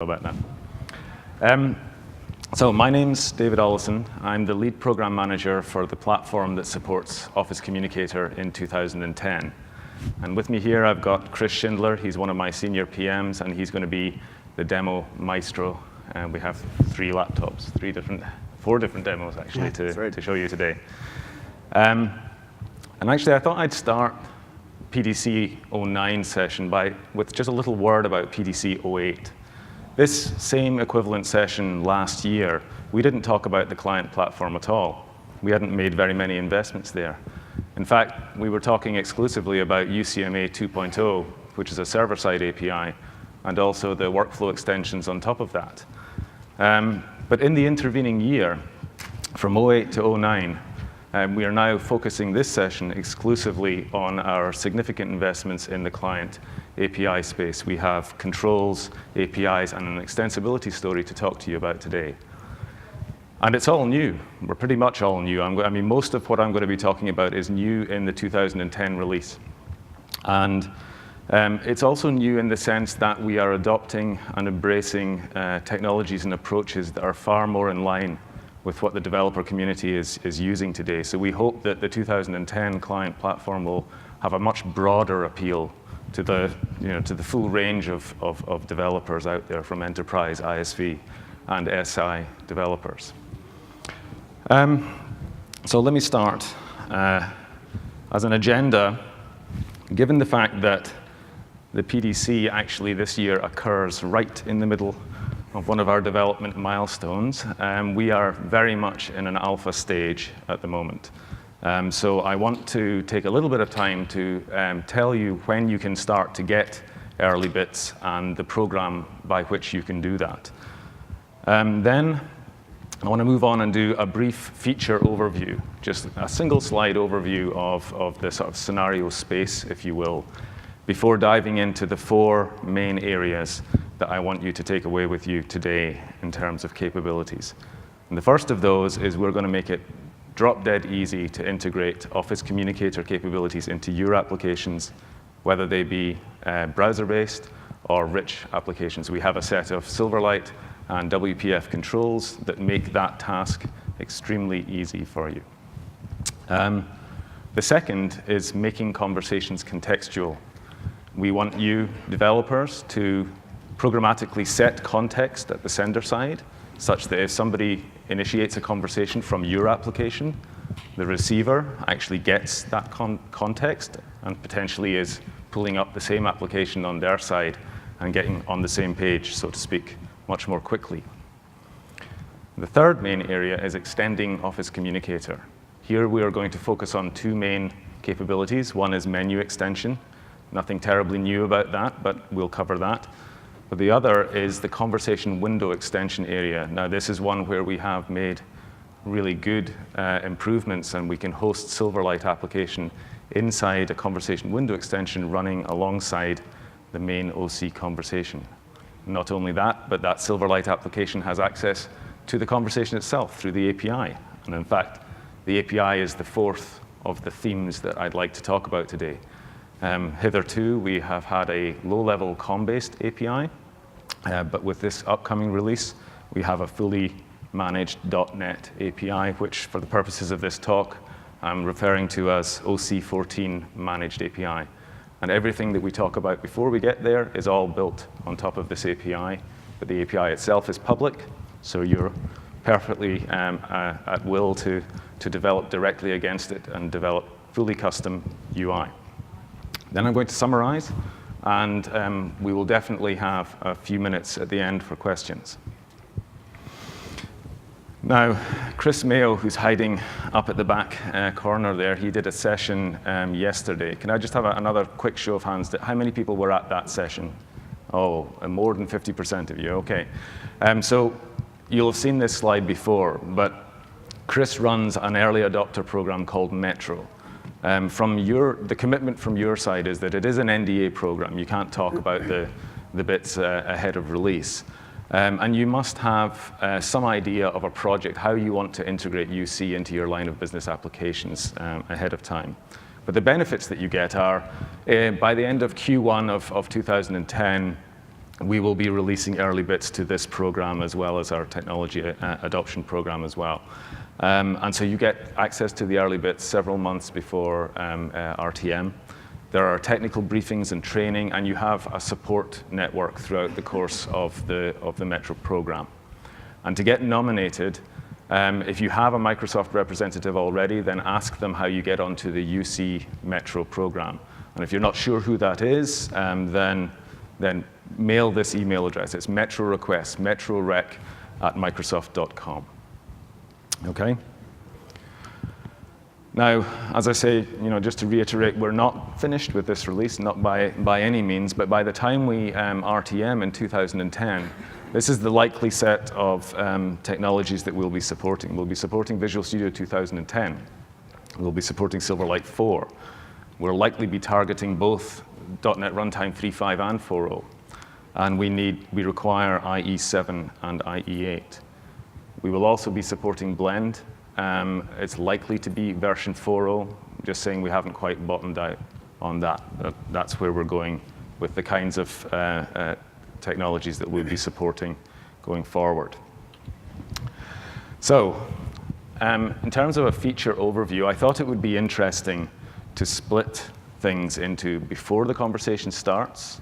About that. So my name's David Ollison. I'm the lead program manager for the platform that supports Office Communicator in 2010. And with me here, I've got Chris Schindler. He's one of my senior PMs, and he's going to be the demo maestro. And we have four different demos actually to show you today. And actually, I thought I'd start PDC 09 session with just a little word about PDC 08. This same equivalent session last year, we didn't talk about the client platform at all. We hadn't made very many investments there. In fact, we were talking exclusively about UCMA 2.0, which is a server-side API, and also the workflow extensions on top of that. But in the intervening year, from 08 to 09, we are now focusing this session exclusively on our significant investments in the client API space. We have controls, APIs, and an extensibility story to talk to you about today. And it's all new. We're pretty much all new. I mean, most of what I'm going to be talking about is new in the 2010 release. And it's also new in the sense that we are adopting and embracing technologies and approaches that are far more in line with what the developer community is using today. So we hope that the 2010 client platform will have a much broader appeal to the full range of developers out there, from enterprise, ISV, and SI developers. So let me start. As an agenda, given the fact that the PDC actually this year occurs right in the middle of one of our development milestones, we are very much in an alpha stage at the moment. So I want to take a little bit of time to tell you when you can start to get early bits and the program by which you can do that. Then I want to move on and do a brief feature overview, just a single slide overview of the sort of scenario space, if you will, before diving into the four main areas that I want you to take away with you today in terms of capabilities. And the first of those is we're going to make it drop-dead easy to integrate Office Communicator capabilities into your applications, whether they be browser-based or rich applications. We have a set of Silverlight and WPF controls that make that task extremely easy for you. The second is making conversations contextual. We want you, developers, to programmatically set context at the sender side, such that if somebody initiates a conversation from your application, the receiver actually gets that context and potentially is pulling up the same application on their side and getting on the same page, so to speak, much more quickly. The third main area is extending Office Communicator. Here we are going to focus on two main capabilities. One is menu extension. Nothing terribly new about that, but we'll cover that. But the other is the conversation window extension area. Now, this is one where we have made really good improvements, and we can host Silverlight application inside a conversation window extension running alongside the main OC conversation. Not only that, but that Silverlight application has access to the conversation itself through the API. And in fact, the API is the fourth of the themes that I'd like to talk about today. Hitherto, we have had a low-level COM-based API, but with this upcoming release, we have a fully managed .NET API, which, for the purposes of this talk, I'm referring to as OC14 Managed API. And everything that we talk about before we get there is all built on top of this API, but the API itself is public, so you're perfectly at will to develop directly against it and develop fully custom UI. Then I'm going to summarize, and we will definitely have a few minutes at the end for questions. Now, Chris Mayo, who's hiding up at the back corner there, he did a session yesterday. Can I just have another quick show of hands? How many people were at that session? Oh, more than 50% of you, okay. So you'll have seen this slide before, but Chris runs an early adopter program called Metro. The commitment from your side is that it is an NDA program. You can't talk about the bits ahead of release. And you must have some idea of a project, how you want to integrate UC into your line of business applications ahead of time. But the benefits that you get are, by the end of Q1 of 2010, we will be releasing early bits to this program as well as our technology adoption program as well. And so you get access to the early bits several months before RTM. There are technical briefings and training, and you have a support network throughout the course of the Metro program. And to get nominated, if you have a Microsoft representative already, then ask them how you get onto the UC Metro program. And if you're not sure who that is, then mail this email address. It's metrorequest, metrorec@microsoft.com. Okay? Now, as I say, just to reiterate, we're not finished with this release, not by any means, but by the time we RTM in 2010, this is the likely set of technologies that we'll be supporting. We'll be supporting Visual Studio 2010. We'll be supporting Silverlight 4. We'll likely be targeting both .NET Runtime 3.5 and 4.0. And we require IE7 and IE8. We will also be supporting Blend. It's likely to be version 4.0, just saying we haven't quite bottomed out on that. That's where we're going with the kinds of technologies that we'll be supporting going forward. So, in terms of a feature overview, I thought it would be interesting to split things into before the conversation starts,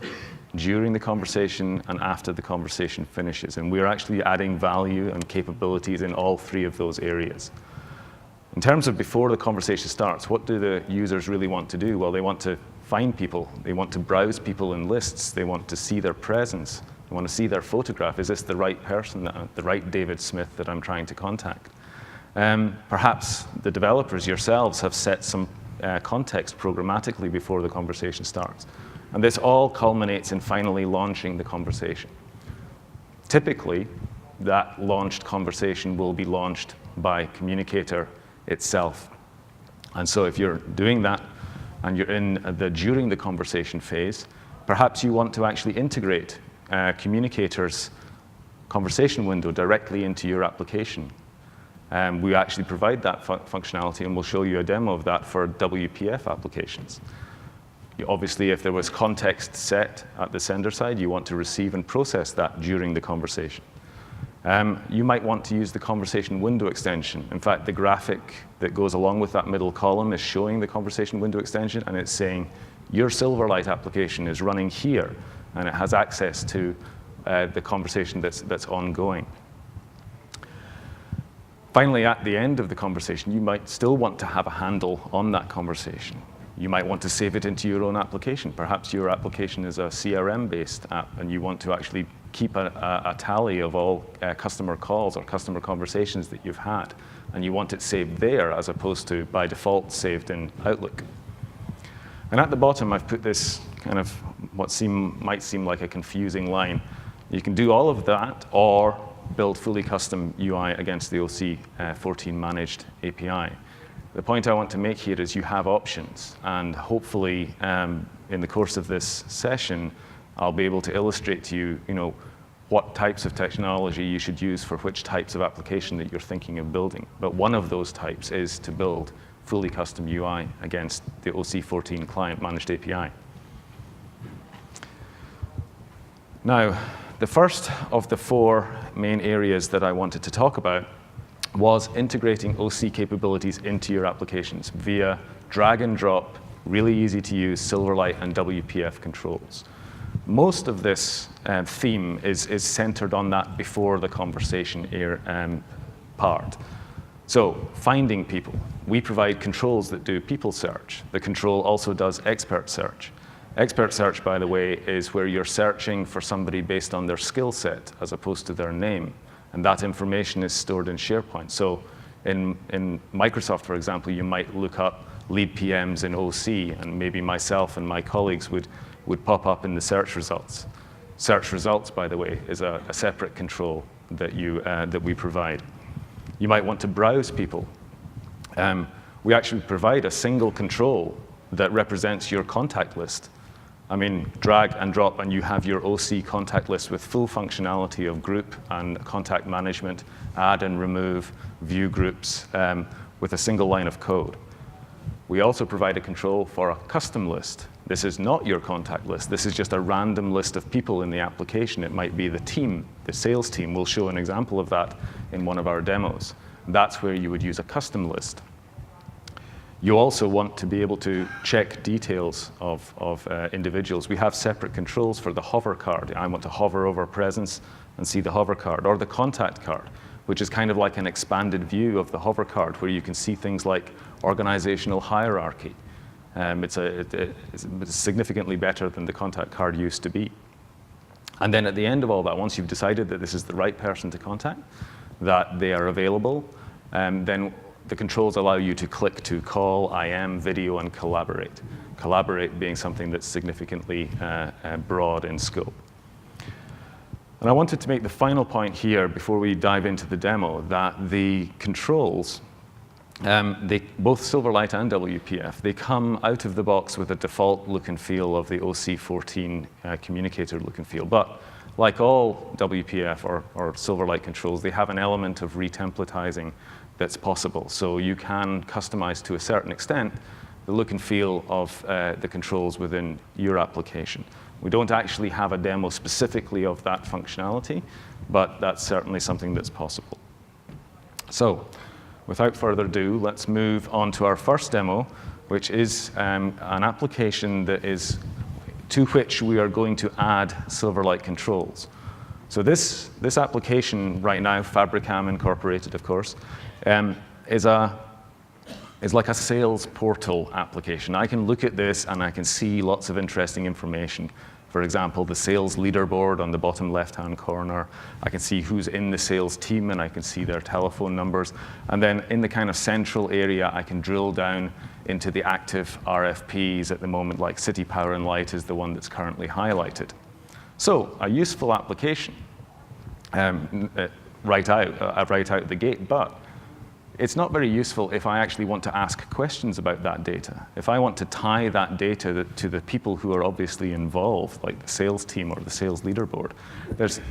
during the conversation, and after the conversation finishes. And we're actually adding value and capabilities in all three of those areas. In terms of before the conversation starts, what do the users really want to do? Well, they want to find people. They want to browse people in lists. They want to see their presence. They want to see their photograph. Is this the right person, the right David Smith that I'm trying to contact? Perhaps the developers yourselves have set some context programmatically before the conversation starts. And this all culminates in finally launching the conversation. Typically, that launched conversation will be launched by Communicator itself. And so if you're doing that and you're in the during the conversation phase, perhaps you want to actually integrate Communicator's conversation window directly into your application. We actually provide that functionality, and we'll show you a demo of that for WPF applications. Obviously, if there was context set at the sender side, you want to receive and process that during the conversation. You might want to use the conversation window extension. In fact, the graphic that goes along with that middle column is showing the conversation window extension, and it's saying your Silverlight application is running here, and it has access to the conversation that's ongoing. Finally, at the end of the conversation, you might still want to have a handle on that conversation. You might want to save it into your own application. Perhaps your application is a CRM-based app, and you want to actually keep a tally of all customer calls or customer conversations that you've had, and you want it saved there as opposed to, by default, saved in Outlook. And at the bottom, I've put this kind of what might seem like a confusing line. You can do all of that, or build fully custom UI against the OC14 managed API. The point I want to make here is you have options, and hopefully in the course of this session, I'll be able to illustrate to you, what types of technology you should use for which types of application that you're thinking of building. But one of those types is to build fully custom UI against the OC14 client managed API. Now, the first of the four main areas that I wanted to talk about was integrating OC capabilities into your applications via drag and drop, really easy to use Silverlight and WPF controls. Most of this theme is centered on that before the conversation part. So finding people. We provide controls that do people search. The control also does expert search. Expert search, by the way, is where you're searching for somebody based on their skill set as opposed to their name. And that information is stored in SharePoint. So in Microsoft, for example, you might look up lead PMs in OC, and maybe myself and my colleagues would pop up in the search results. Search results, by the way, is a separate control that we provide. You might want to browse people. We actually provide a single control that represents your contact list. I mean, drag and drop, and you have your OC contact list with full functionality of group and contact management, add and remove, view groups with a single line of code. We also provide a control for a custom list. This is not your contact list. This is just a random list of people in the application. It might be the team, the sales team. We'll show an example of that in one of our demos. That's where you would use a custom list. You also want to be able to check details of individuals. We have separate controls for the hover card. I want to hover over presence and see the hover card, or the contact card, which is kind of like an expanded view of the hover card, where you can see things like organizational hierarchy. It's significantly better than the contact card used to be. And then at the end of all that, once you've decided that this is the right person to contact, that they are available, then the controls allow you to click to call, IM, video, and collaborate. Collaborate being something that's significantly broad in scope. And I wanted to make the final point here before we dive into the demo, that the controls, both Silverlight and WPF, they come out of the box with a default look and feel of the OC14 communicator look and feel. But like all WPF or Silverlight controls, they have an element of retemplatizing that's possible. So you can customize to a certain extent the look and feel of the controls within your application. We don't actually have a demo specifically of that functionality, but that's certainly something that's possible. So without further ado, let's move on to our first demo, which is an application that is to which we are going to add Silverlight controls. So this application right now, Fabricam Incorporated, of course, is like a sales portal application. I can look at this and I can see lots of interesting information. For example, the sales leaderboard on the bottom left-hand corner. I can see who's in the sales team and I can see their telephone numbers. And then in the kind of central area, I can drill down into the active RFPs at the moment, like City Power and Light is the one that's currently highlighted. So a useful application right out the gate, but it's not very useful if I actually want to ask questions about that data. If I want to tie that data to the people who are obviously involved, like the sales team or the sales leaderboard,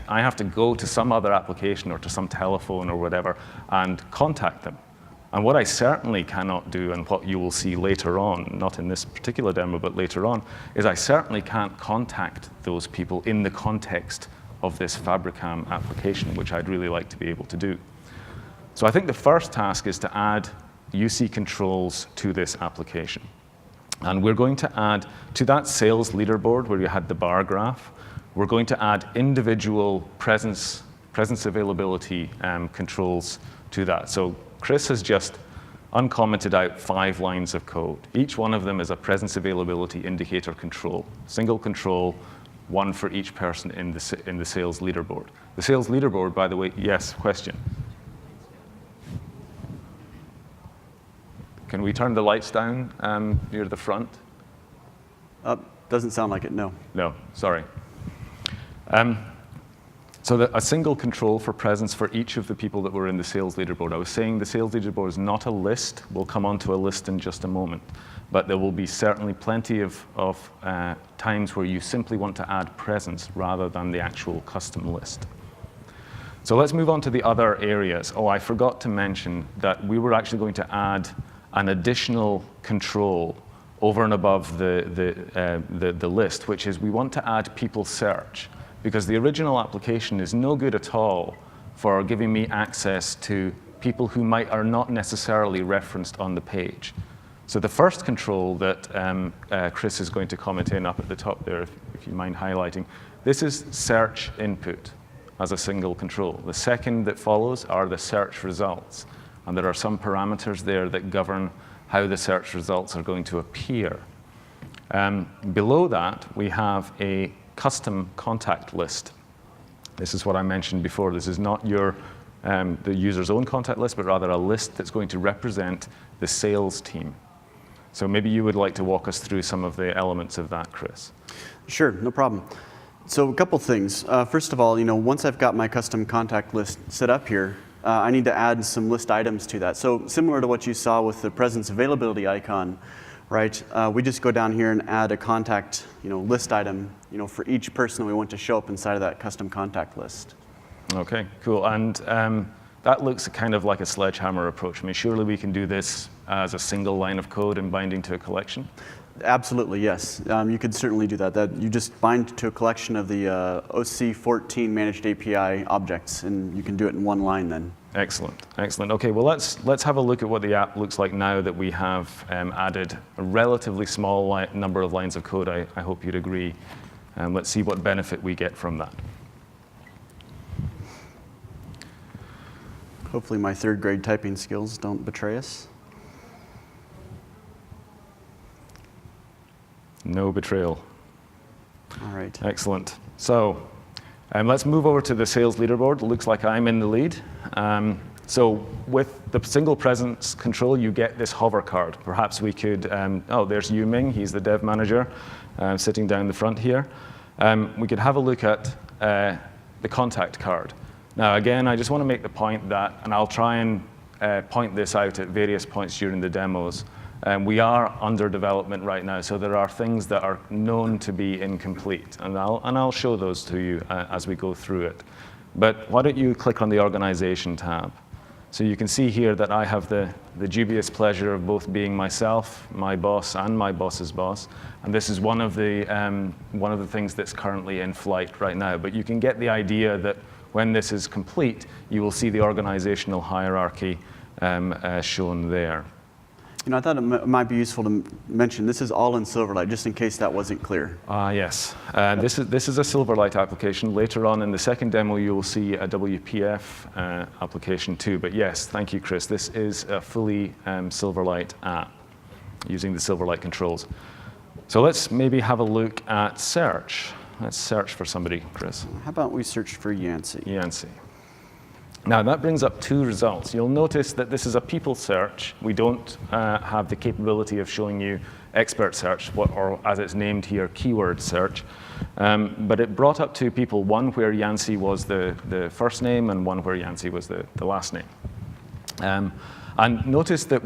I have to go to some other application or to some telephone or whatever and contact them. And what I certainly cannot do, and what you will see later on, not in this particular demo, but later on, is I certainly can't contact those people in the context of this Fabricam application, which I'd really like to be able to do. So I think the first task is to add UC controls to this application. And we're going to add, to that sales leaderboard where you had the bar graph, we're going to add individual presence availability controls to that. So Chris has just uncommented out 5 lines of code. Each one of them is a presence availability indicator control, single control, one for each person in the sales leaderboard. The sales leaderboard, by the way, yes, question. Can we turn the lights down near the front? Doesn't sound like it, no. No, sorry. So a single control for presence for each of the people that were in the sales leaderboard. I was saying the sales leaderboard is not a list. We'll come on to a list in just a moment. But there will be certainly plenty of times where you simply want to add presence rather than the actual custom list. So let's move on to the other areas. Oh, I forgot to mention that we were actually going to add an additional control over and above the list, which is we want to add people search, because the original application is no good at all for giving me access to people who are not necessarily referenced on the page. So the first control that Chris is going to comment in up at the top there, if you mind highlighting, this is search input as a single control. The second that follows are the search results. And there are some parameters there that govern how the search results are going to appear. Below that, we have a custom contact list. This is what I mentioned before. This is not the user's own contact list, but rather a list that's going to represent the sales team. So maybe you would like to walk us through some of the elements of that, Chris. Sure, no problem. So a couple things. First of all, once I've got my custom contact list set up here, I need to add some list items to that. So similar to what you saw with the presence availability icon, right? We just go down here and add a contact, list item, for each person that we want to show up inside of that custom contact list. Okay, cool. And that looks kind of like a sledgehammer approach. I mean, surely we can do this as a single line of code and binding to a collection? Absolutely, yes. You could certainly do that. You just bind to a collection of the OC14 managed API objects, and you can do it in one line then. Excellent, excellent. Okay, well let's have a look at what the app looks like now that we have added a relatively small number of lines of code. I hope you'd agree. Let's see what benefit we get from that. Hopefully my third grade typing skills don't betray us. No betrayal. All right. Excellent. So let's move over to the sales leaderboard. It looks like I'm in the lead. So with the single presence control, you get this hover card. Perhaps we could, oh, there's Yu Ming. He's the dev manager sitting down the front here. We could have a look at the contact card. Now, again, I just want to make the point that, and I'll try and point this out at various points during the demos, we are under development right now, so there are things that are known to be incomplete, and I'll show those to you as we go through it. But why don't you click on the Organization tab? So you can see here that I have the dubious pleasure of both being myself, my boss, and my boss's boss, and this is one of the things that's currently in flight right now. But you can get the idea that when this is complete, you will see the organizational hierarchy shown there. You know, I thought it might be useful to mention this is all in Silverlight, just in case that wasn't clear. Yes. This is a Silverlight application. Later on in the second demo, you will see a WPF application too. But yes, thank you, Chris. This is a fully Silverlight app using the Silverlight controls. So let's maybe have a look at search. Let's search for somebody, Chris. How about we search for Yancey? Yancey. Now, that brings up two results. You'll notice that this is a people search. We don't have the capability of showing you expert search, or as it's named here, keyword search. But it brought up two people, one where Yancey was the first name and one where Yancey was the last name. And notice that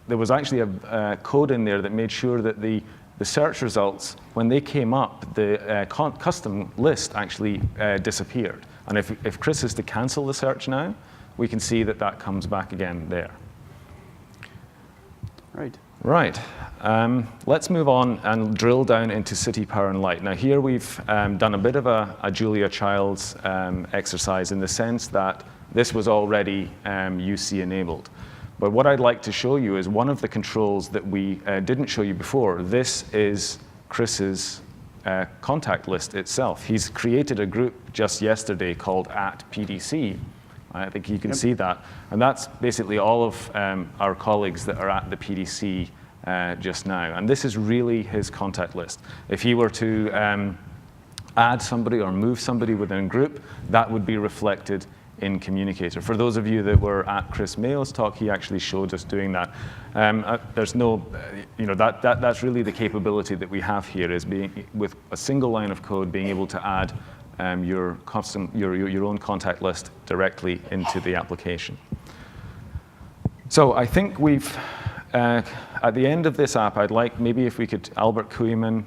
there was actually a code in there that made sure that the search results, when they came up, the custom list actually disappeared. And if Chris is to cancel the search now, we can see that that comes back again there. Right. Right. Let's move on and drill down into City Power and Light. Now here we've done a bit of a Julia Childs exercise in the sense that this was already UC enabled. But what I'd like to show you is one of the controls that we didn't show you before. This is Chris's contact list itself. He's created a group just yesterday called @PDC. I think you can see that. And that's basically all of our colleagues that are at the PDC just now. And this is really his contact list. If he were to add somebody or move somebody within a group, that would be reflected in Communicator. For those of you that were at Chris Mayo's talk, he actually showed us doing that. There's no, that's really the capability that we have here, is being with a single line of code, being able to add your own contact list directly into the application. So I think we've, at the end of this app, I'd like maybe if we could, Albert Koeman,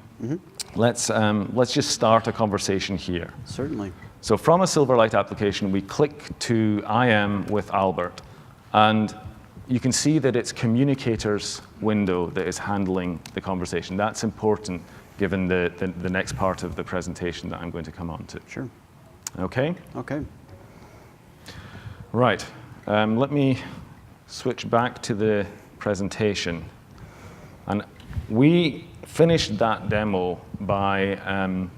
let's just start a conversation here. Certainly. So from a Silverlight application, we click to IM with Albert, and you can see that it's Communicator's window that is handling the conversation. That's important given the next part of the presentation that I'm going to come on to. Sure. Okay? Okay. Right. Let me switch back to the presentation. And we finished that demo by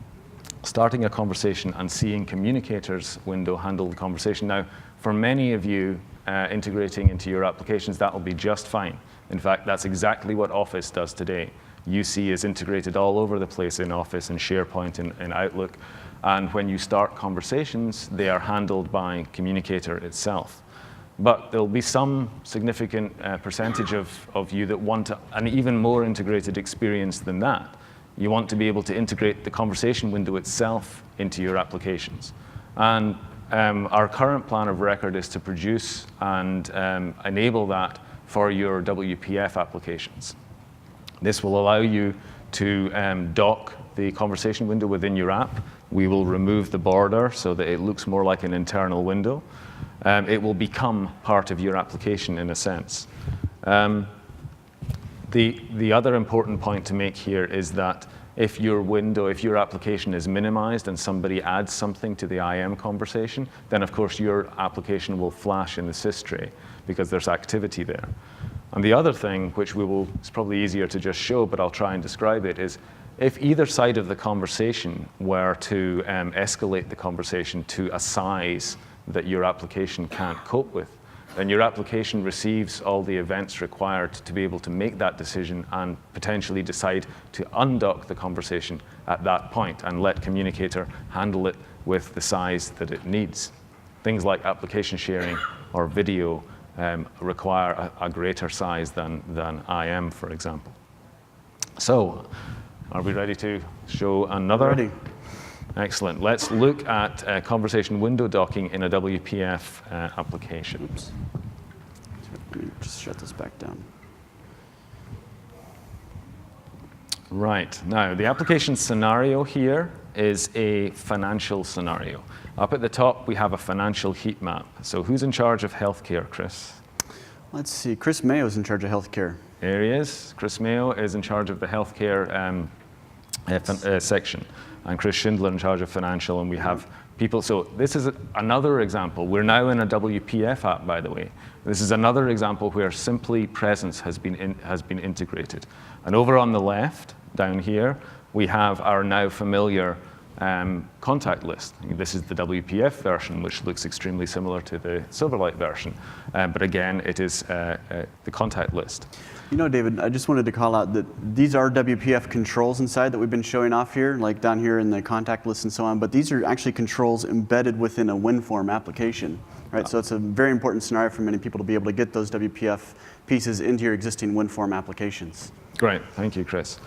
starting a conversation and seeing Communicator's window handle the conversation. Now, for many of you integrating into your applications, that will be just fine. In fact, that's exactly what Office does today. UC is integrated all over the place in Office and SharePoint and Outlook. And when you start conversations, they are handled by Communicator itself. But there'll be some significant percentage of you that want an even more integrated experience than that. You want to be able to integrate the conversation window itself into your applications. And our current plan of record is to produce and enable that for your WPF applications. This will allow you to dock the conversation window within your app. We will remove the border so that it looks more like an internal window. It will become part of your application in a sense. The other important point to make here is that if your application is minimized and somebody adds something to the IM conversation, then of course your application will flash in the sys tray because there's activity there. And the other thing, which it's probably easier to just show, but I'll try and describe it, is if either side of the conversation were to escalate the conversation to a size that your application can't cope with, then your application receives all the events required to be able to make that decision and potentially decide to undock the conversation at that point and let Communicator handle it with the size that it needs. Things like application sharing or video require a greater size than IM, for example. So, are we ready to show another? Ready. Excellent. Let's look at conversation window docking in a WPF application. Oops. Let me just shut this back down. Right. Now, the application scenario here is a financial scenario. Up at the top, we have a financial heat map. So who's in charge of healthcare, Chris? Let's see. Chris Mayo is in charge of healthcare. There he is. Chris Mayo is in charge of the healthcare section. And Chris Schindler in charge of financial, and we have people. So this is another example. We're now in a WPF app, by the way. This is another example where simply presence has been integrated. And over on the left, down here, we have our now familiar contact list. This is the WPF version, which looks extremely similar to the Silverlight version. But again, it is the contact list. You know, David, I just wanted to call out that these are WPF controls inside that we've been showing off here, like down here in the contact list and so on, but these are actually controls embedded within a WinForm application, right? So it's a very important scenario for many people to be able to get those WPF pieces into your existing WinForm applications. Great, thank you, Chris.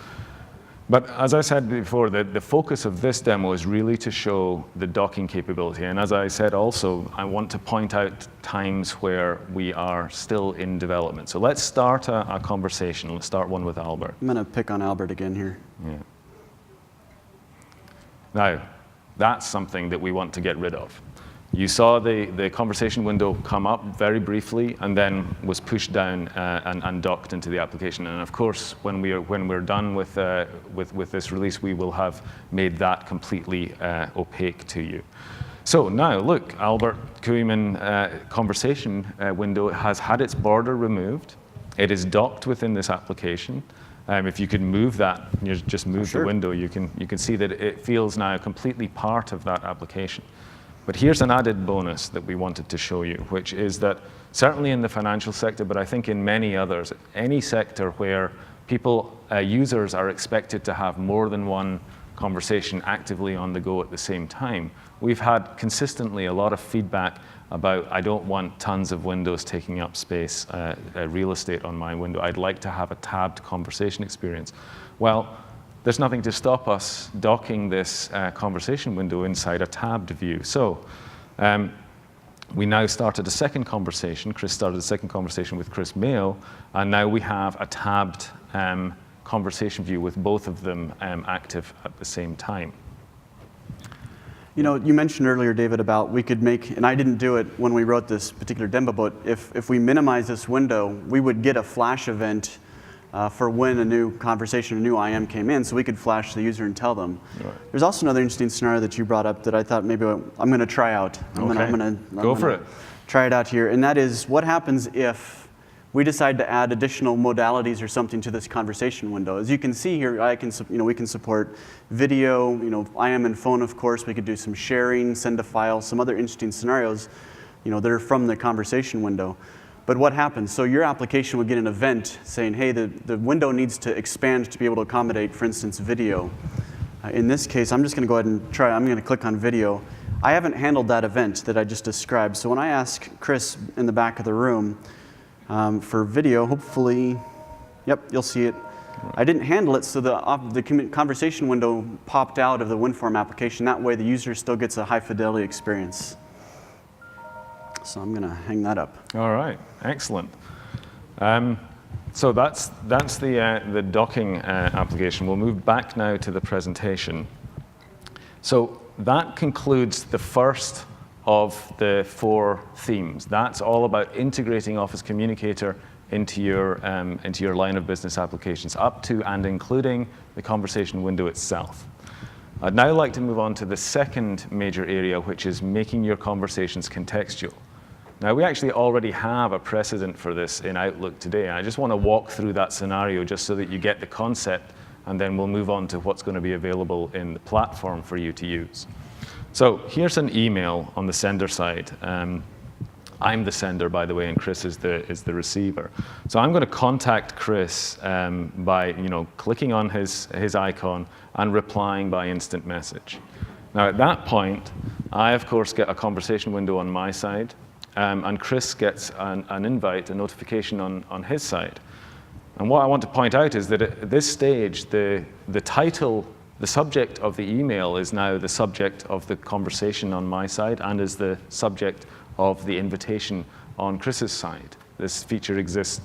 But as I said before, the focus of this demo is really to show the docking capability. And as I said also, I want to point out times where we are still in development. So let's start a conversation. Let's start one with Albert. I'm going to pick on Albert again here. Yeah. Now, that's something that we want to get rid of. You saw the conversation window come up very briefly and then was pushed down and docked into the application. And of course, when we're done with this release, we will have made that completely opaque to you. So now, look, Albert Koeman conversation window has had its border removed. It is docked within this application. If you could move that, you just move the window, you can see that it feels now completely part of that application. But here's an added bonus that we wanted to show you, which is that certainly in the financial sector, but I think in many others, any sector where users are expected to have more than one conversation actively on the go at the same time, we've had consistently a lot of feedback about, I don't want tons of windows taking up space, real estate on my window. I'd like to have a tabbed conversation experience. Well, there's nothing to stop us docking this conversation window inside a tabbed view. So we now started a second conversation. Chris started a second conversation with Chris Mayo, and now we have a tabbed conversation view with both of them active at the same time. You know, you mentioned earlier, David, about we could make, and I didn't do it when we wrote this particular demo, but if we minimize this window, we would get a flash event for when a new conversation, a new IM came in, so we could flash the user and tell them. Right. There's also another interesting scenario that you brought up that I thought maybe I'm going to try out. I'm going to try it out here, and that is what happens if we decide to add additional modalities or something to this conversation window. As you can see here, we can support video, IM and phone, of course. We could do some sharing, send a file, some other interesting scenarios, that are from the conversation window. But what happens? So your application would get an event saying, hey, the window needs to expand to be able to accommodate, for instance, video. In this case, I'm just going to go ahead and try. I'm going to click on video. I haven't handled that event that I just described. So when I ask Chris in the back of the room for video, hopefully, yep, you'll see it. I didn't handle it, so the conversation window popped out of the WinForm application. That way, the user still gets a high-fidelity experience. So I'm going to hang that up. All right, excellent. So that's the docking application. We'll move back now to the presentation. So that concludes the first of the 4 themes. That's all about integrating Office Communicator into your line of business applications, up to and including the conversation window itself. I'd now like to move on to the second major area, which is making your conversations contextual. Now, we actually already have a precedent for this in Outlook today. I just want to walk through that scenario just so that you get the concept, and then we'll move on to what's going to be available in the platform for you to use. So here's an email on the sender side. I'm the sender, by the way, and Chris is the receiver. So I'm going to contact Chris by clicking on his icon and replying by instant message. Now, at that point, I, of course, get a conversation window on my side. And Chris gets an invite, a notification on his side. And what I want to point out is that at this stage, the title, the subject of the email is now the subject of the conversation on my side and is the subject of the invitation on Chris's side. This feature exists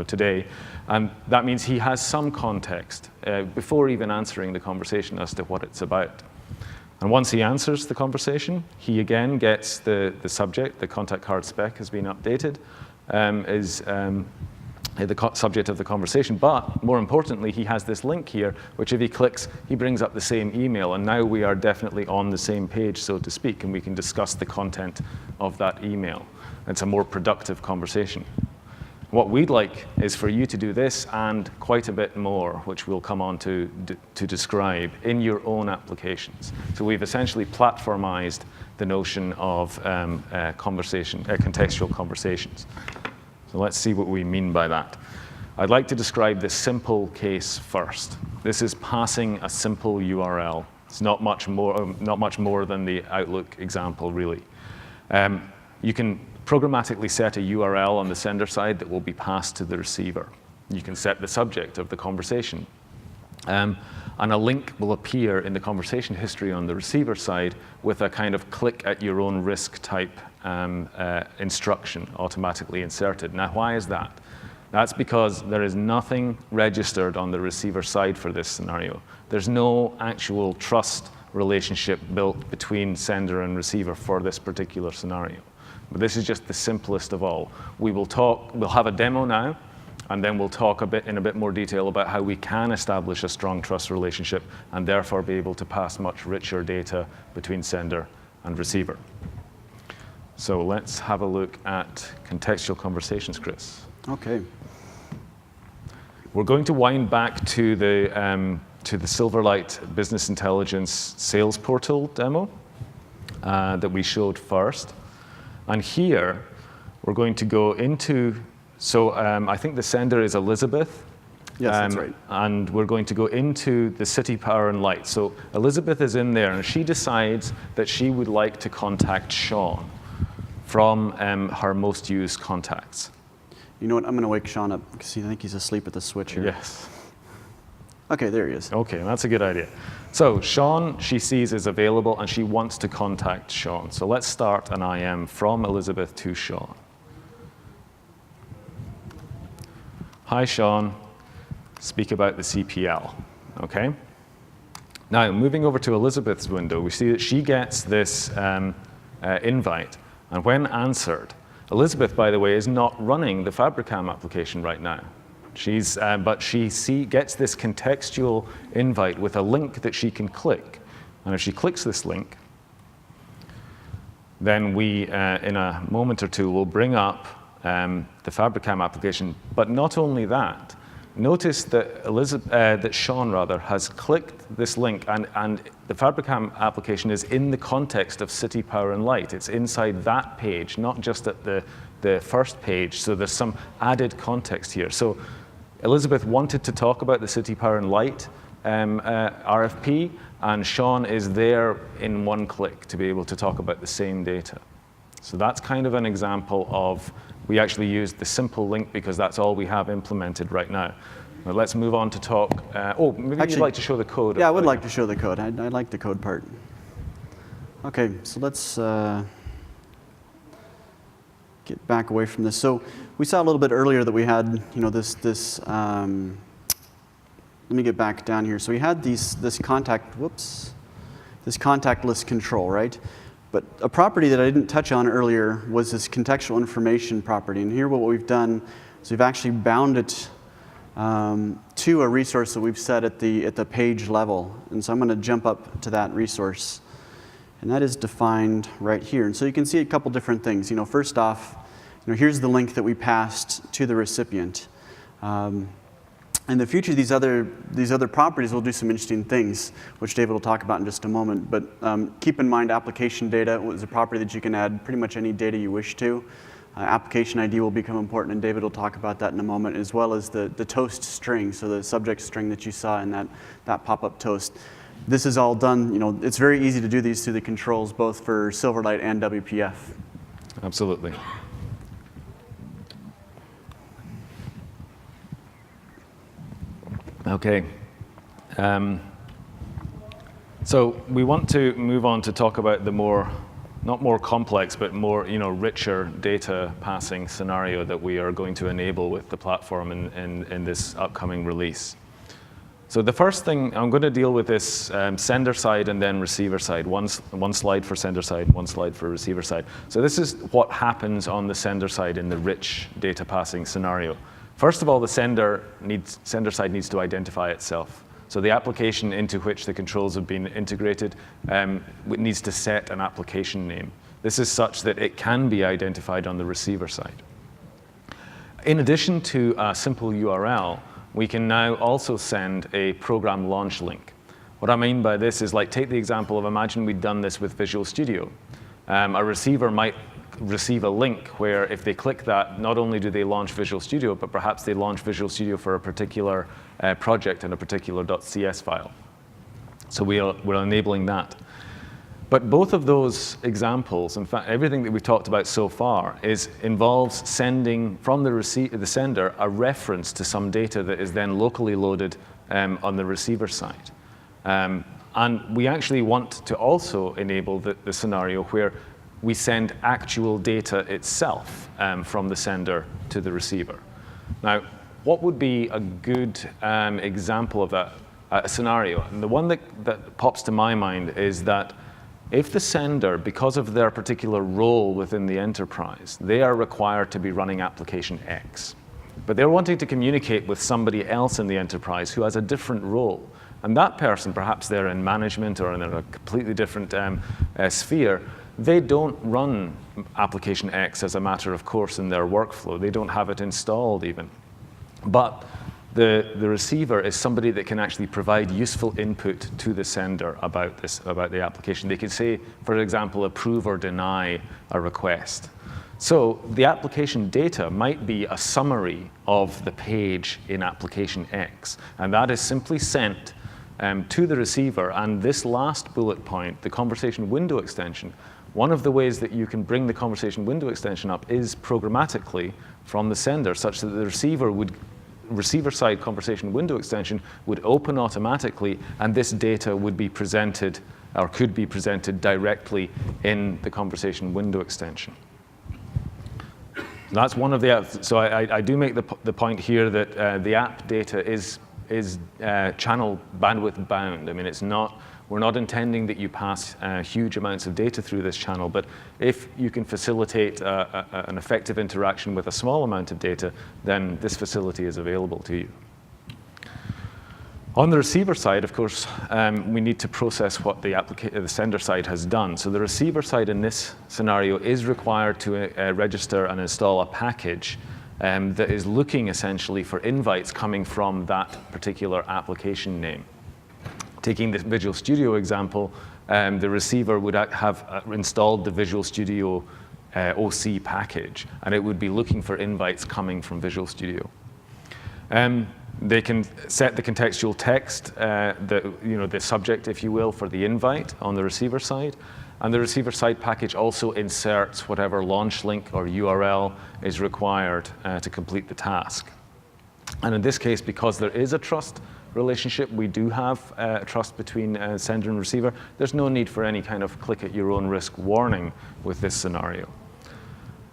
today. And that means he has some context before even answering the conversation as to what it's about. And once he answers the conversation, he again gets the subject, the contact card spec has been updated, is the subject of the conversation. But more importantly, he has this link here, which if he clicks, he brings up the same email. And now we are definitely on the same page, so to speak, and we can discuss the content of that email. It's a more productive conversation. What we'd like is for you to do this and quite a bit more, which we'll come on to describe in your own applications. So we've essentially platformized the notion of contextual conversations. So let's see what we mean by that. I'd like to describe the simple case first. This is passing a simple URL. It's not much more than the Outlook example, really. You can programmatically set a URL on the sender side that will be passed to the receiver. You can set the subject of the conversation. And a link will appear in the conversation history on the receiver side with a kind of click at your own risk type instruction automatically inserted. Now, why is that? That's because there is nothing registered on the receiver side for this scenario. There's no actual trust relationship built between sender and receiver for this particular scenario. But this is just the simplest of all. We'll have a demo now, and then we'll talk in a bit more detail about how we can establish a strong trust relationship and therefore be able to pass much richer data between sender and receiver. So let's have a look at contextual conversations, Chris. Okay. We're going to wind back to the Silverlight Business Intelligence Sales Portal demo that we showed first. And here, we're going to go into, I think the sender is Elizabeth. Yes, that's right. And we're going to go into the City Power and Light. So Elizabeth is in there, and she decides that she would like to contact Sean from her most used contacts. You know what? I'm going to wake Sean up because I think he's asleep at the switch here. Yes. Okay, there he is. Okay, that's a good idea. So Sean, she sees, is available, and she wants to contact Sean. So let's start an IM from Elizabeth to Sean. Hi, Sean. Speak about the CPL. Okay. Now, moving over to Elizabeth's window, we see that she gets this invite. And when answered, Elizabeth, by the way, is not running the Fabricam application right now. But she gets this contextual invite with a link that she can click. And if she clicks this link, then we, in a moment or two, will bring up the Fabricam application. But not only that, notice that that Sean has clicked this link, and the Fabricam application is in the context of City Power and Light. It's inside that page, not just at the first page. So there's some added context here. So Elizabeth wanted to talk about the City Power and Light RFP, and Sean is there in one click to be able to talk about the same data. So that's kind of an example of, we actually used the simple link because that's all we have implemented right now. Now let's move on to talk. Maybe you'd like to show the code. Yeah, I would like to show the code. I like the code part. Okay, so let's get back away from this. So we saw a little bit earlier that we had, this. Let me get back down here. So we had this contact list control, right? But a property that I didn't touch on earlier was this contextual information property. And here what we've done is we've actually bound it to a resource that we've set at the page level. And so I'm going to jump up to that resource. And that is defined right here. And so you can see a couple different things. First off, here's the link that we passed to the recipient. In the future, these other properties will do some interesting things, which David will talk about in just a moment. But keep in mind, application data is a property that you can add pretty much any data you wish to. Application ID will become important, and David will talk about that in a moment, as well as the toast string, so the subject string that you saw in that pop-up toast. This is all done, it's very easy to do these through the controls, both for Silverlight and WPF. Absolutely. Okay. So we want to move on to talk about the not more complex, but more richer data passing scenario that we are going to enable with the platform in this upcoming release. So the first thing, I'm going to deal with this sender side and then receiver side. One slide for sender side, one slide for receiver side. So this is what happens on the sender side in the rich data passing scenario. First of all, the sender side needs to identify itself. So the application into which the controls have been integrated needs to set an application name. This is such that it can be identified on the receiver side. In addition to a simple URL, we can now also send a program launch link. What I mean by this is, like, take the example of, imagine we'd done this with Visual Studio. A receiver might receive a link where if they click that, not only do they launch Visual Studio, but perhaps they launch Visual Studio for a particular project in a particular .cs file. So we're enabling that. But both of those examples, in fact, everything that we've talked about so far, involves sending from the sender a reference to some data that is then locally loaded on the receiver side. And we actually want to also enable the scenario where we send actual data itself from the sender to the receiver. Now, what would be a good example of a scenario? And the one that pops to my mind is that if the sender, because of their particular role within the enterprise, they are required to be running application X, but they're wanting to communicate with somebody else in the enterprise who has a different role. And that person, perhaps they're in management or in a completely different sphere, they don't run application X as a matter of course in their workflow. They don't have it installed even. But the receiver is somebody that can actually provide useful input to the sender about the application. They can say, for example, approve or deny a request. So the application data might be a summary of the page in application X, and that is simply sent to the receiver. And this last bullet point, the conversation window extension, one of the ways that you can bring the conversation window extension up is programmatically from the sender, such that the receiver-side conversation window extension would open automatically, and this data would be presented, or could be presented directly in the conversation window extension. That's one of the, so I do make the point here that the app data is channel bandwidth bound. I mean, we're not intending that you pass huge amounts of data through this channel, but if you can facilitate an effective interaction with a small amount of data, then this facility is available to you. On the receiver side, of course, we need to process what the sender side has done. So the receiver side in this scenario is required to register and install a package that is looking essentially for invites coming from that particular application name. Taking the Visual Studio example, the receiver would have installed the Visual Studio OC package, and it would be looking for invites coming from Visual Studio. They can set the contextual text, the subject, if you will, for the invite on the receiver side. And the receiver side package also inserts whatever launch link or URL is required to complete the task. And in this case, because there is a trust relationship, we do have trust between sender and receiver. There's no need for any kind of click at your own risk warning with this scenario.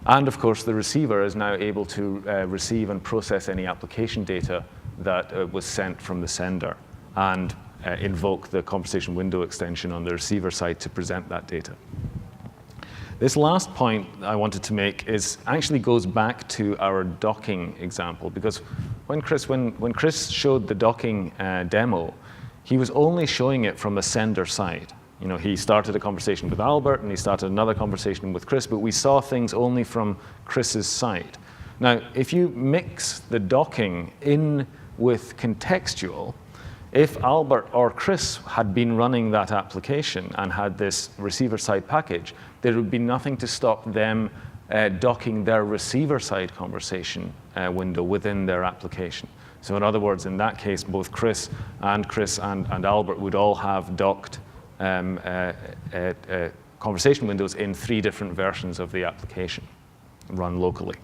And of course, the receiver is now able to receive and process any application data that was sent from the sender and invoke the conversation window extension on the receiver side to present that data. This last point I wanted to make actually goes back to our docking example, because when Chris showed the docking demo, he was only showing it from the sender side. You know, he started a conversation with Albert and he started another conversation with Chris, but we saw things only from Chris's side. Now, if you mix the docking in with contextual, if Albert or Chris had been running that application and had this receiver-side package, there would be nothing to stop them docking their receiver-side conversation window within their application. So in other words, in that case, both Chris and Albert would all have docked conversation windows in 3 different versions of the application run locally.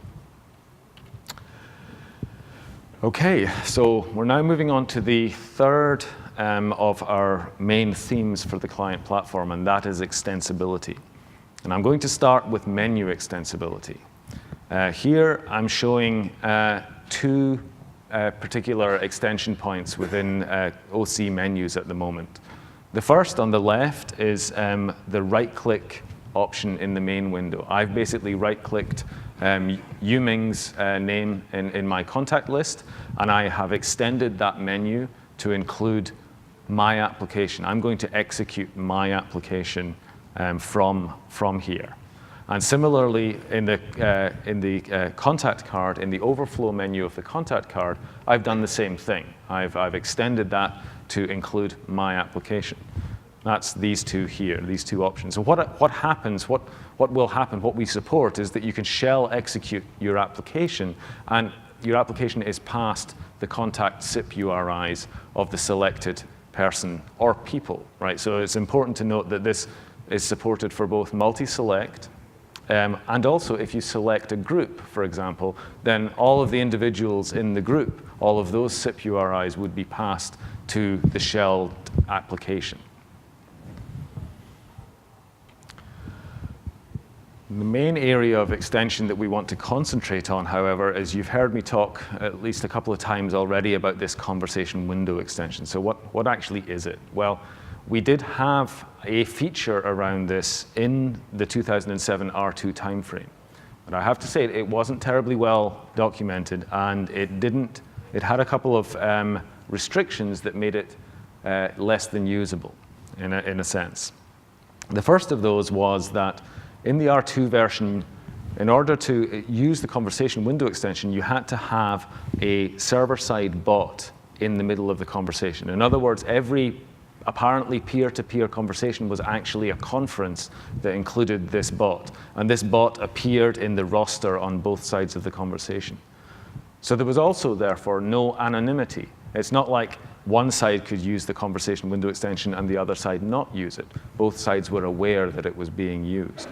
Okay, so we're now moving on to the third of our main themes for the client platform, and that is extensibility. And I'm going to start with menu extensibility. Here I'm showing 2 particular extension points within OC menus at the moment. The first on the left is the right-click option in the main window. I've basically right-clicked Yuming's name in my contact list, and I have extended that menu to include my application. I'm going to execute my application from here. And similarly, in the contact card, in the overflow menu of the contact card, I've done the same thing. I've extended that to include my application. That's these 2 here, these 2 options. So what happens, what will happen, what we support is that you can shell execute your application, and your application is passed the contact SIP URIs of the selected person or people, right? So it's important to note that this is supported for both multi-select, and also if you select a group, for example, then all of the individuals in the group, all of those SIP URIs would be passed to the shelled application. The main area of extension that we want to concentrate on, however, is you've heard me talk at least a couple of times already about this conversation window extension. So what actually is it? Well, we did have a feature around this in the 2007 R2 timeframe. But I have to say it wasn't terribly well documented, and it had a couple of restrictions that made it less than usable in a sense. The first of those was that in the R2 version, in order to use the conversation window extension, you had to have a server-side bot in the middle of the conversation. In other words, every apparently peer-to-peer conversation was actually a conference that included this bot. And this bot appeared in the roster on both sides of the conversation. So there was also, therefore, no anonymity. It's not like one side could use the conversation window extension and the other side not use it. Both sides were aware that it was being used.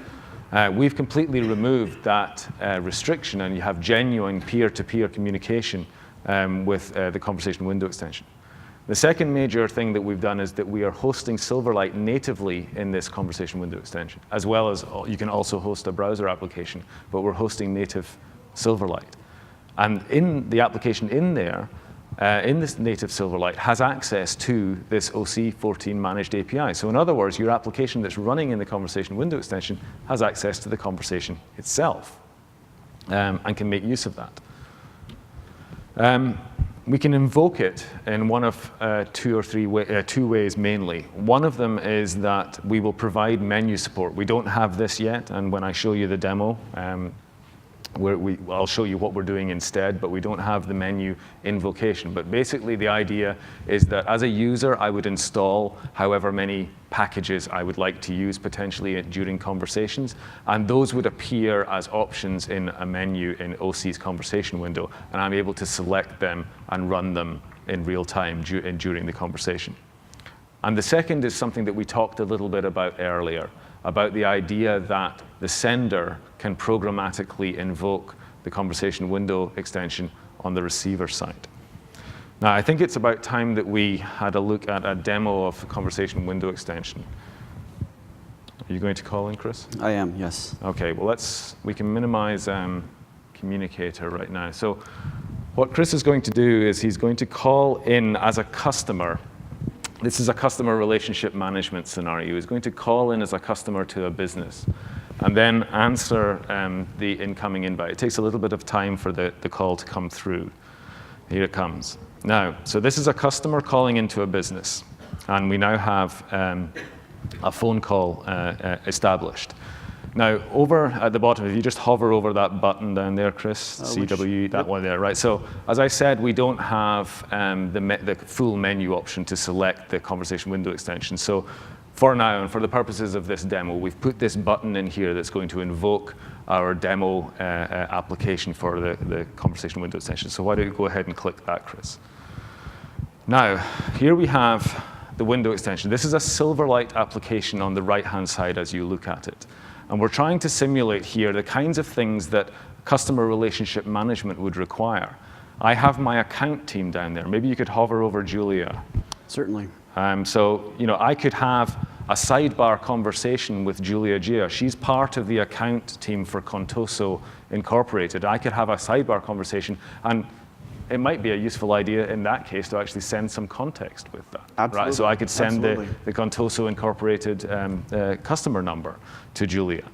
We've completely removed that restriction, and you have genuine peer-to-peer communication with the conversation window extension. The second major thing that we've done is that we are hosting Silverlight natively in this conversation window extension, as well as you can also host a browser application, but we're hosting native Silverlight. And in the application in there, in this native Silverlight, has access to this OC14 managed API. So in other words, your application that's running in the conversation window extension has access to the conversation itself and can make use of that. We can invoke it in one of 2 ways mainly. One of them is that we will provide menu support. We don't have this yet, and when I show you the demo, I'll show you what we're doing instead, but we don't have the menu invocation. But basically the idea is that as a user, I would install however many packages I would like to use potentially during conversations, and those would appear as options in a menu in OC's conversation window, and I'm able to select them and run them in real time during the conversation. And the second is something that we talked a little bit about earlier, about the idea that the sender can programmatically invoke the conversation window extension on the receiver side. Now, I think it's about time that we had a look at a demo of the conversation window extension. Are you going to call in, Chris? I am, yes. Okay, well we can minimize Communicator right now. So what Chris is going to do is he's going to call in as a customer. This is a customer relationship management scenario. He's going to call in as a customer to a business and then answer the incoming invite. It takes a little bit of time for the call to come through. Here it comes. Now, so this is a customer calling into a business, and we now have a phone call established. Now, over at the bottom, if you just hover over that button down there, Chris, CW, that one there, right? So, as I said, we don't have the full menu option to select the conversation window extension. So, for now, and for the purposes of this demo, we've put this button in here that's going to invoke our demo application for the conversation window extension. So, why don't you go ahead and click that, Chris? Now, here we have the window extension. This is a Silverlight application on the right-hand side as you look at it. And we're trying to simulate here the kinds of things that customer relationship management would require. I have my account team down there. Maybe you could hover over Julia. Certainly. So, I could have a sidebar conversation with Julia Gia. She's part of the account team for Contoso Incorporated. I could have a sidebar conversation, and it might be a useful idea in that case to actually send some context with that. Absolutely. Right? So I could send the Absolutely. Contoso Incorporated customer number to Julia.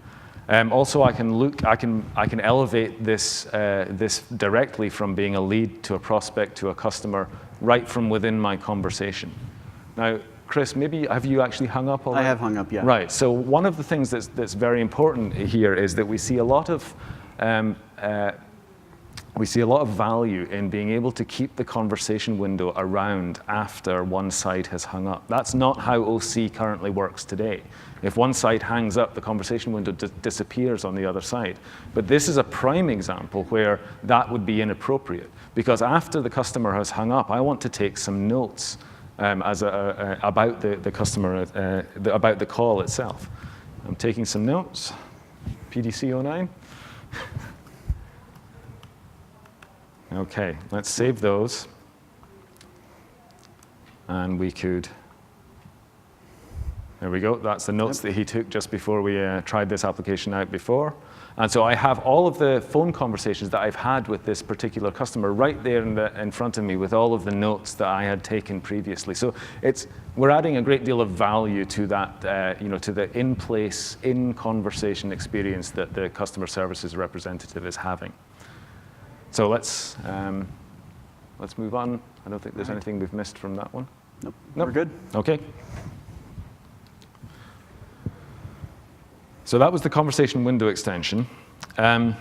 Also, I can elevate this directly from being a lead to a prospect to a customer right from within my conversation. Now, Chris, maybe have you actually hung up already? I have hung up, yeah. Right. So one of the things that's very important here is that we see a lot of value in being able to keep the conversation window around after one side has hung up. That's not how OC currently works today. If one side hangs up, the conversation window disappears on the other side. But this is a prime example where that would be inappropriate, because after the customer has hung up, I want to take some notes about the customer, about the call itself. I'm taking some notes. PDC 09. Okay, let's save those. And we could, there we go. That's the notes that he took just before we tried this application out before. And so I have all of the phone conversations that I've had with this particular customer right there in front of me with all of the notes that I had taken previously. So we're adding a great deal of value to that, to the in-place, in-conversation experience that the customer services representative is having. So let's move on. I don't think there's anything we've missed from that one. Nope. We're good. Okay. So that was the conversation window extension. And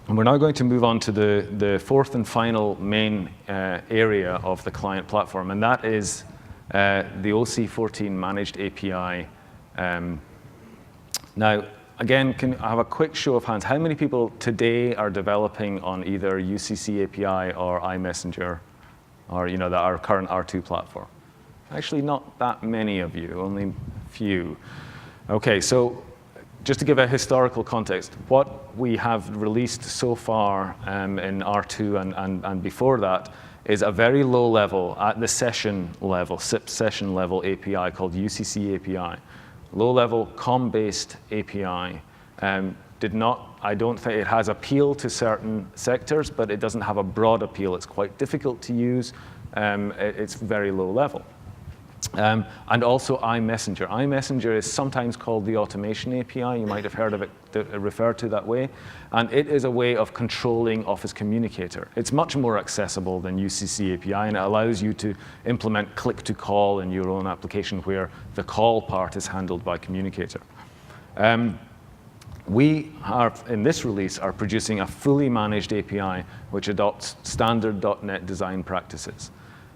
we're now going to move on to the fourth and final main area of the client platform, and that is the OC14 managed API. Now, again, can I have a quick show of hands? How many people today are developing on either UCC API or iMessenger, or our current R2 platform? Actually, not that many of you, only a few. Okay, so just to give a historical context, what we have released so far in R2 and before that is a very low level, at the session level, SIP session level API called UCC API. Low level COM-based API. I don't think it has appeal to certain sectors, but it doesn't have a broad appeal. It's quite difficult to use. It's very low level. And also iMessenger. iMessenger is sometimes called the automation API. You might have heard of it referred to that way. And it is a way of controlling Office Communicator. It's much more accessible than UCC API, and it allows you to implement click-to-call in your own application where the call part is handled by Communicator. We are, in this release, are producing a fully managed API which adopts standard .NET design practices.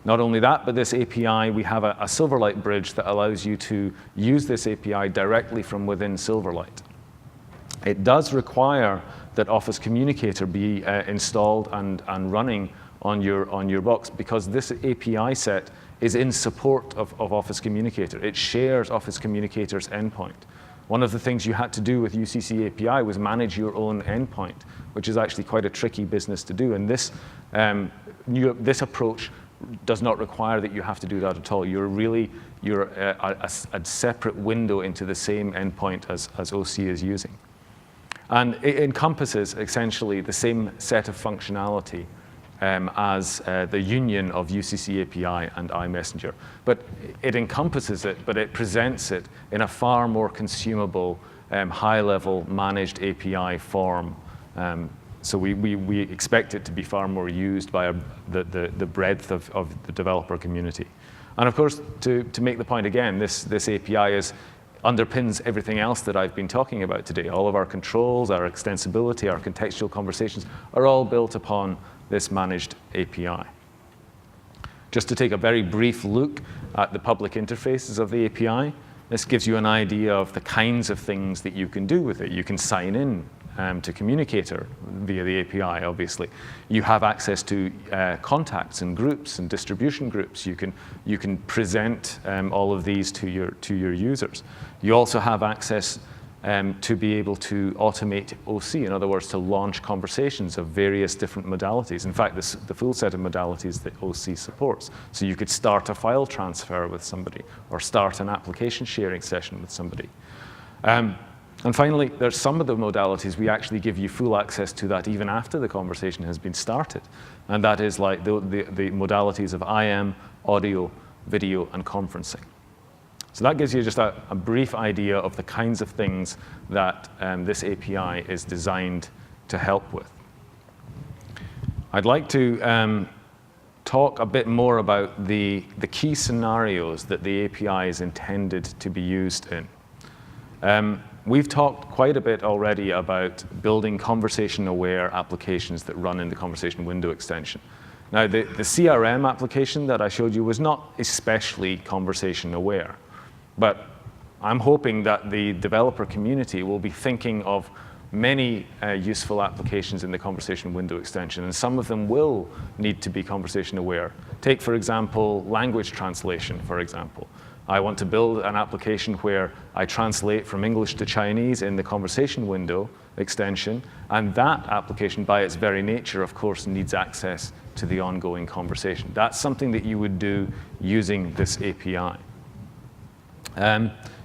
Not only that, but this API, we have a Silverlight bridge that allows you to use this API directly from within Silverlight. It does require that Office Communicator be installed and running on your box, because this API set is in support of Office Communicator. It shares Office Communicator's endpoint. One of the things you had to do with UCC API was manage your own endpoint, which is actually quite a tricky business to do. And this approach does not require that you have to do that at all. You're a separate window into the same endpoint as OC is using. And it encompasses essentially the same set of functionality as the union of UCC API and iMessenger. But it encompasses it, but it presents it in a far more consumable, high-level managed API form. So we expect it to be far more used by the breadth of the developer community. And of course, to make the point again, this API underpins everything else that I've been talking about today. All of our controls, our extensibility, our contextual conversations are all built upon this managed API. Just to take a very brief look at the public interfaces of the API, this gives you an idea of the kinds of things that you can do with it. You can sign in to Communicator via the API, obviously. You have access to contacts and groups and distribution groups. You can present all of these to your users. You also have access to be able to automate OC, in other words, to launch conversations of various different modalities. In fact, the full set of modalities that OC supports. So you could start a file transfer with somebody or start an application sharing session with somebody. And finally, there's some of the modalities we actually give you full access to that even after the conversation has been started. And that is like the modalities of IM, audio, video, and conferencing. So that gives you just a brief idea of the kinds of things that this API is designed to help with. I'd like to talk a bit more about the key scenarios that the API is intended to be used in. We've talked quite a bit already about building conversation-aware applications that run in the conversation window extension. Now, the CRM application that I showed you was not especially conversation-aware, but I'm hoping that the developer community will be thinking of many useful applications in the conversation window extension, and some of them will need to be conversation-aware. Take, for example, language translation, for example. I want to build an application where I translate from English to Chinese in the conversation window extension, and that application, by its very nature, of course, needs access to the ongoing conversation. That's something that you would do using this API.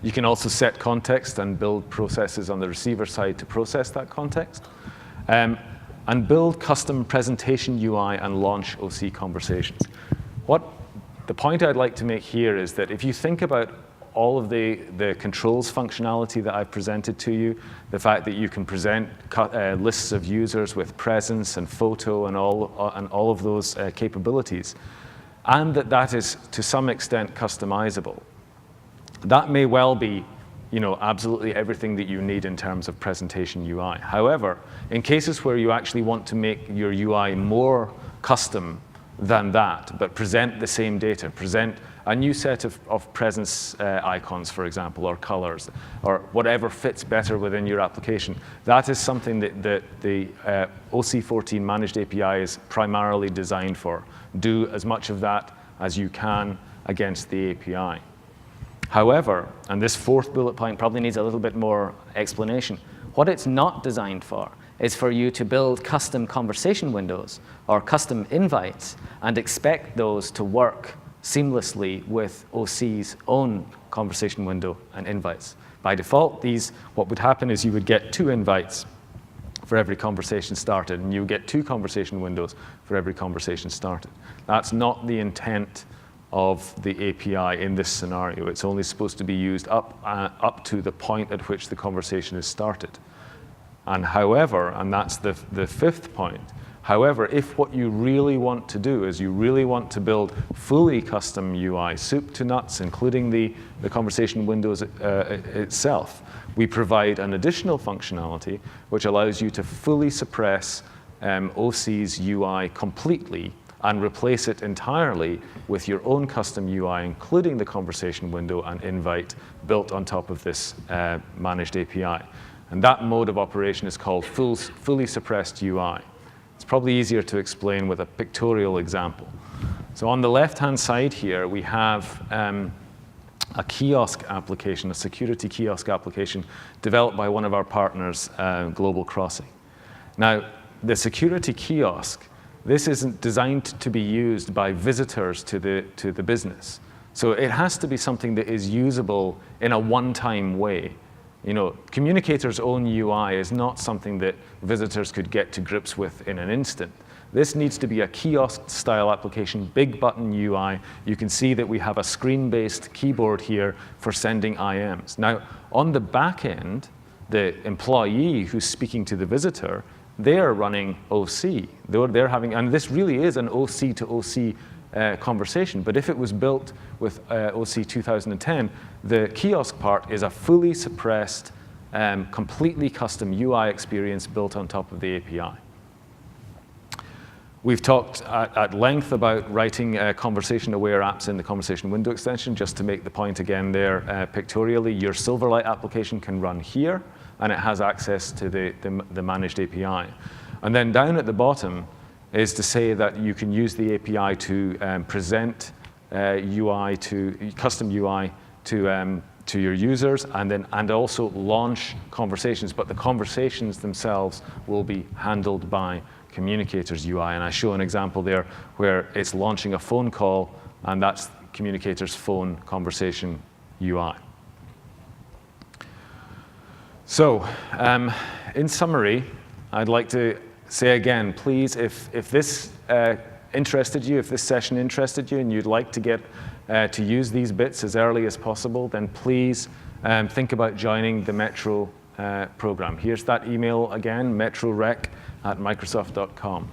You can also set context and build processes on the receiver side to process that context, and build custom presentation UI and launch OC conversations. The point I'd like to make here is that if you think about all of the controls functionality that I've presented to you, the fact that you can present lists of users with presence and photo and all of those capabilities, and that is to some extent customizable, that may well be absolutely everything that you need in terms of presentation UI. However, in cases where you actually want to make your UI more custom than that, but present the same data, present a new set of presence icons, for example, or colors, or whatever fits better within your application. That is something that the OC14 managed API is primarily designed for. Do as much of that as you can against the API. However, and this fourth bullet point probably needs a little bit more explanation, what it's not designed for is for you to build custom conversation windows or custom invites and expect those to work seamlessly with OC's own conversation window and invites. By default, what would happen is you would get 2 invites for every conversation started, and you would get 2 conversation windows for every conversation started. That's not the intent of the API in this scenario. It's only supposed to be used up to the point at which the conversation is started. And however, and that's the fifth point, however, if what you really want to do is you really want to build fully custom UI, soup to nuts, including the conversation windows itself, we provide an additional functionality which allows you to fully suppress OC's UI completely and replace it entirely with your own custom UI, including the conversation window and invite built on top of this managed API. And that mode of operation is called fully suppressed UI. It's probably easier to explain with a pictorial example. So on the left-hand side here, we have a kiosk application, a security kiosk application developed by one of our partners, Global Crossing. Now, the security kiosk this isn't designed to be used by visitors to the business. So it has to be something that is usable in a one-time way. Communicator's own UI is not something that visitors could get to grips with in an instant. This needs to be a kiosk-style application, big button UI. You can see that we have a screen-based keyboard here for sending IMs. Now, on the back end, the employee who's speaking to the visitor, they're running OC. They're having, and this really is an OC to OC conversation, but if it was built with OC 2010, the kiosk part is a fully suppressed, completely custom UI experience built on top of the API. We've talked at length about writing conversation-aware apps in the conversation window extension. Just to make the point again there, pictorially, your Silverlight application can run here, and it has access to the managed API. And then down at the bottom is to say that you can use the API to present custom UI to your users, and also launch conversations. But the conversations themselves will be handled by Communicator's UI. And I show an example there where it's launching a phone call, and that's Communicator's phone conversation UI. So, in summary, I'd like to say again, please, if this interested you, if this session interested you, and you'd like to get to use these bits as early as possible, then please think about joining the Metro program. Here's that email again, metrorec@microsoft.com.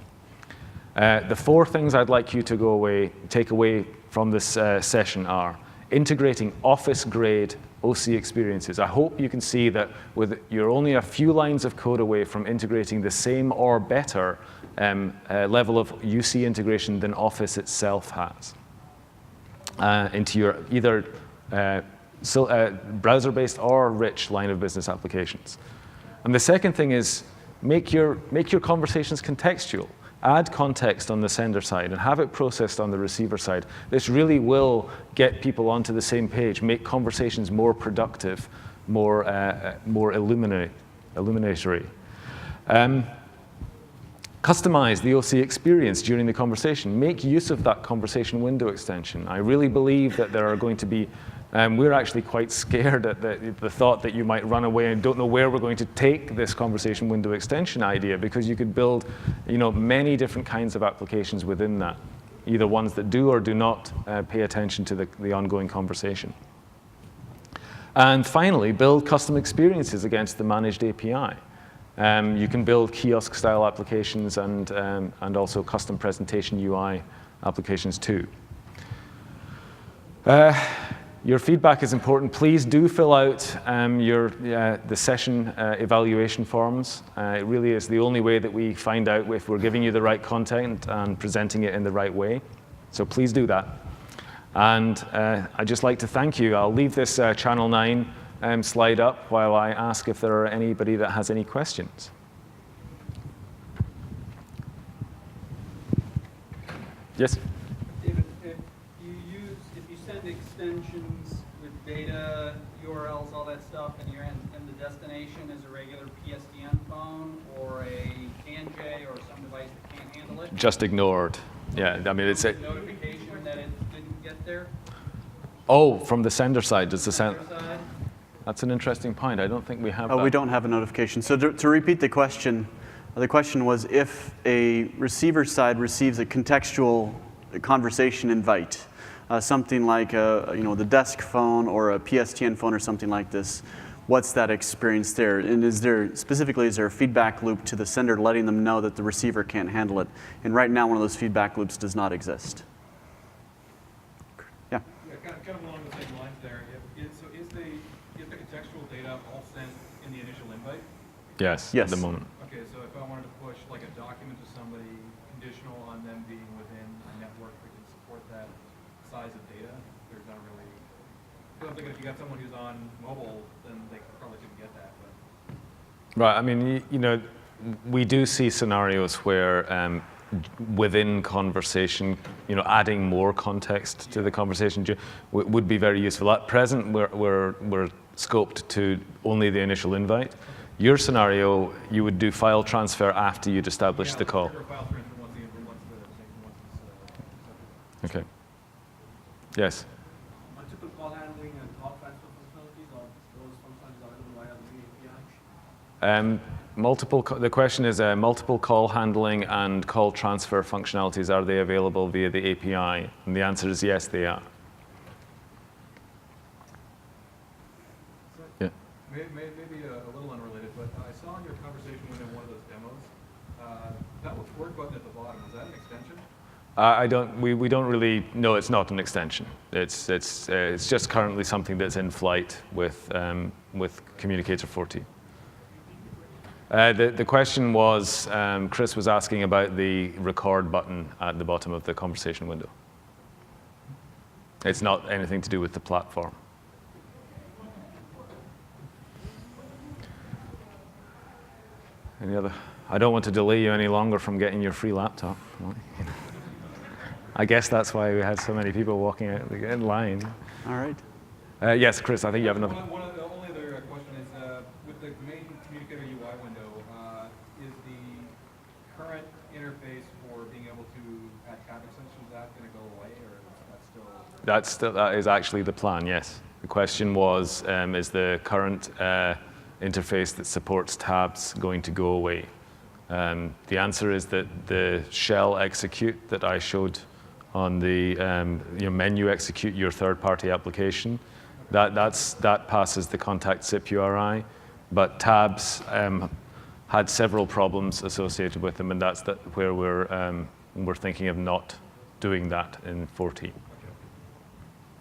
The 4 things I'd like you to take away from this session are integrating Office-grade OC experiences. I hope you can see that you're only a few lines of code away from integrating the same or better level of UC integration than Office itself has into your either browser-based or rich line of business applications. And the second thing is make your conversations contextual. Add context on the sender side and have it processed on the receiver side. This really will get people onto the same page, make conversations more productive, more illuminatory. Customize the OC experience during the conversation. Make use of that conversation window extension. I really believe that there are going to be we're actually quite scared at the thought that you might run away and don't know where we're going to take this conversation window extension idea, because you could build many different kinds of applications within that, either ones that do or do not pay attention to the ongoing conversation. And finally, build custom experiences against the managed API. You can build kiosk-style applications and also custom presentation UI applications too. Your feedback is important. Please do fill out the session evaluation forms. It really is the only way that we find out if we're giving you the right content and presenting it in the right way. So please do that. And I'd just like to thank you. I'll leave this Channel 9 slide up while I ask if there are anybody that has any questions. Yes? David, if you send extensions with data, URLs, all that stuff, and the destination is a regular PSTN phone or a CANJ or some device that can't handle it? Just ignored. Yeah, I mean, it's a notification that it didn't get there? Oh, from the sender side. Does the sender side? That's an interesting point. I don't think we have that. We don't have a notification. So to repeat the question was if a receiver side receives a contextual conversation invite, something like the desk phone or a PSTN phone or something like this, what's that experience there? And is there a feedback loop to the sender letting them know that the receiver can't handle it? And right now, one of those feedback loops does not exist. Yeah? Yeah, kind of along the same lines there. So is the contextual data all sent in the initial invite? Yes, yes. At the moment. Okay, so if I wanted to push like a document to somebody conditional on them being within a network that can support that size of data, there's not really. I'm thinking if you got someone who's on mobile, then they probably couldn't get that. But. Right. I mean, we do see scenarios where within conversation, adding more context to the conversation would be very useful. At present, we're scoped to only the initial invite. Your scenario, you would do file transfer after you'd established the call. File transfer once Okay. Yes. Multiple call handling and call transfer functionalities, or those functionalities available via the API? The question is multiple call handling and call transfer functionalities, are they available via the API? And the answer is yes, they are. Yeah. Maybe a little unrelated, but I saw in your conversation window one of those demos, that work button at the bottom, is that an extension? We don't really, no, it's not an extension. It's just currently something that's in flight with Communicator 14. The question was, Chris was asking about the record button at the bottom of the conversation window. It's not anything to do with the platform. Any other? I don't want to delay you any longer from getting your free laptop. I guess that's why we had so many people walking out in line. All right. Yes, Chris, I think you have another. One of the only other question is, with the main Communicator UI window, is the current interface for being able to add tab extensions, is that going to go away, or is that still? That is actually the plan, yes. The question was, is the current interface that supports tabs going to go away? The answer is that the shell execute that I showed on the menu execute your third-party application, that passes the contact zip URI, but tabs had several problems associated with them, and that's where we're thinking of not doing that in 14.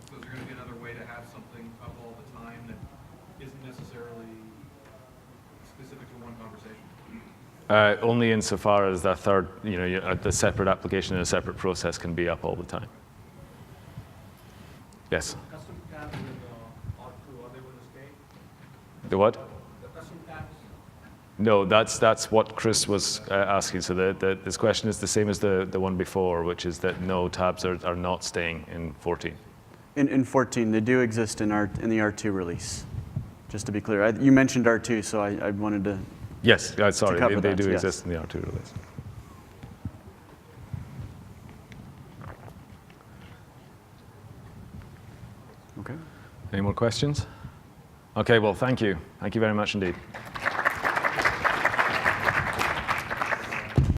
So is there going to be another way to have something up all the time that isn't necessarily specific to one conversation? Only insofar as that third, the separate application and a separate process can be up all the time. Yes? Custom tabs with R2, are they going to stay? The what? The custom tabs? No, that's what Chris was asking. So this question is the same as the one before, which is that no, tabs are not staying in 14. In 14, they do exist in the R2 release. Just to be clear, you mentioned R2, so I wanted to. Yes, sorry, they do yes. exist in the R2 release. Okay. Any more questions? Okay, well, thank you. Thank you very much indeed.